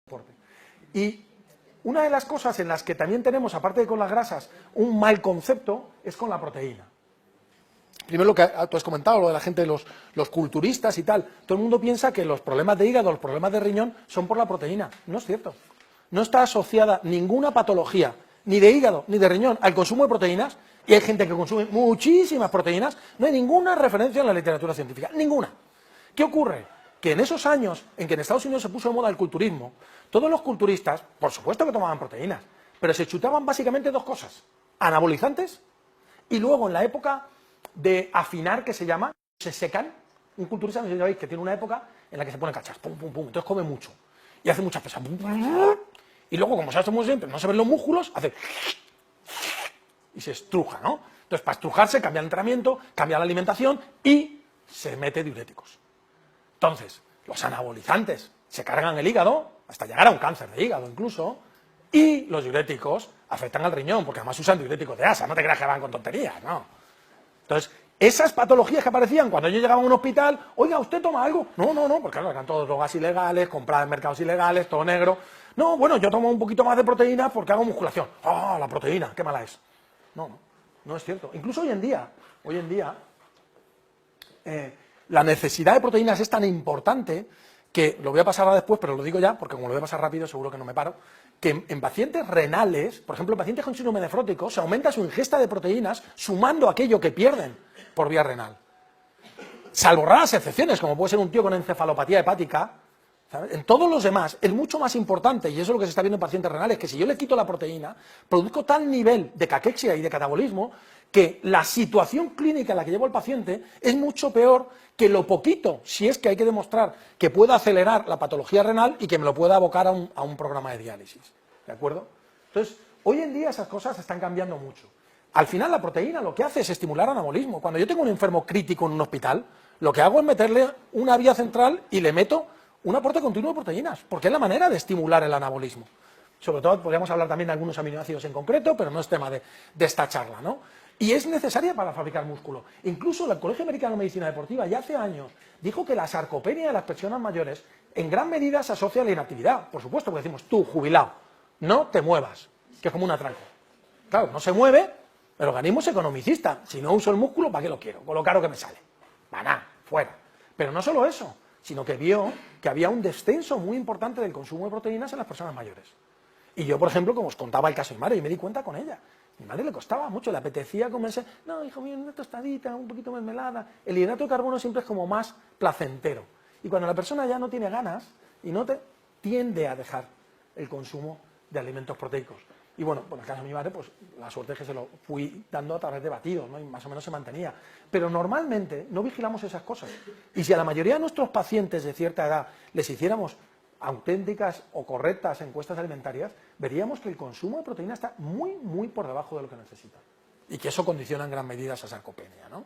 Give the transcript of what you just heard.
deporte. Y una de las cosas en las que también tenemos, aparte de con las grasas, un mal concepto, es con la proteína. Primero lo que tú has comentado, lo de la gente, los culturistas y tal, todo el mundo piensa que los problemas de hígado, los problemas de riñón son por la proteína. No es cierto. No está asociada ninguna patología, ni de hígado, ni de riñón, al consumo de proteínas, y hay gente que consume muchísimas proteínas, no hay ninguna referencia en la literatura científica, ninguna. ¿Qué ocurre? Que en esos años en que en Estados Unidos se puso de moda el culturismo, todos los culturistas, por supuesto que tomaban proteínas, pero se chutaban básicamente dos cosas: anabolizantes, y luego en la época de afinar, que se llama, se secan. Un culturista, no sé si sabéis, que tiene una época en la que se pone cachas, pum, pum, pum, entonces come mucho, y hace muchas pesas, y luego, como se hace muy siempre, no se ven los músculos, hace y se estruja, ¿no? Entonces, para estrujarse, cambia el entrenamiento, cambia la alimentación y se mete diuréticos. Entonces, los anabolizantes se cargan el hígado, hasta llegar a un cáncer de hígado incluso, y los diuréticos afectan al riñón, porque además usan diuréticos de asa, no te creas que van con tonterías, no. Entonces, esas patologías que aparecían cuando yo llegaba a un hospital, oiga, ¿usted toma algo? No, porque claro, eran todas drogas ilegales, compradas en mercados ilegales, todo negro. No, bueno, yo tomo un poquito más de proteína porque hago musculación. ¡Ah, la proteína! ¡Qué mala es! No es cierto. Incluso hoy en día, la necesidad de proteínas es tan importante que, lo voy a pasar ahora después, pero lo digo ya, porque como lo voy a pasar rápido, seguro que no me paro, que en pacientes renales, por ejemplo, en pacientes con síndrome nefrótico, se aumenta su ingesta de proteínas sumando aquello que pierden por vía renal. Salvo raras excepciones, como puede ser un tío con encefalopatía hepática, ¿sabes? En todos los demás es mucho más importante, y eso es lo que se está viendo en pacientes renales, que si yo le quito la proteína, produzco tal nivel de caquexia y de catabolismo que la situación clínica en la que llevo al paciente es mucho peor que lo poquito, si es que hay que demostrar que pueda acelerar la patología renal y que me lo pueda abocar a un programa de diálisis. ¿De acuerdo? Entonces, hoy en día esas cosas están cambiando mucho. Al final la proteína lo que hace es estimular anabolismo. Cuando yo tengo un enfermo crítico en un hospital, lo que hago es meterle una vía central y le meto un aporte continuo de proteínas, porque es la manera de estimular el anabolismo. Sobre todo podríamos hablar también de algunos aminoácidos en concreto, pero no es tema de esta charla, ¿no? Y es necesaria para fabricar músculo. Incluso el Colegio Americano de Medicina Deportiva ya hace años dijo que la sarcopenia de las personas mayores en gran medida se asocia a la inactividad. Por supuesto, porque decimos, tú, jubilado, no te muevas, que es como un atranco. Claro, no se mueve, el organismo es economicista. Si no uso el músculo, ¿para qué lo quiero? Con lo caro que me sale. Nada, fuera. Pero no solo eso, sino que vio que había un descenso muy importante del consumo de proteínas en las personas mayores. Y yo, por ejemplo, como os contaba el caso de mi madre, y me di cuenta con ella. A mi madre le costaba mucho, le apetecía comerse, no, hijo mío, una tostadita, un poquito de mermelada. El hidrato de carbono siempre es como más placentero. Y cuando la persona ya no tiene ganas, tiende a dejar el consumo de alimentos proteicos. Y bueno, en el caso de mi madre, pues la suerte es que se lo fui dando a través de batidos, ¿no? Y más o menos se mantenía. Pero normalmente no vigilamos esas cosas. Y si a la mayoría de nuestros pacientes de cierta edad les hiciéramos auténticas o correctas encuestas alimentarias, veríamos que el consumo de proteína está muy, muy por debajo de lo que necesita. Y que eso condiciona en gran medida esa sarcopenia, ¿no?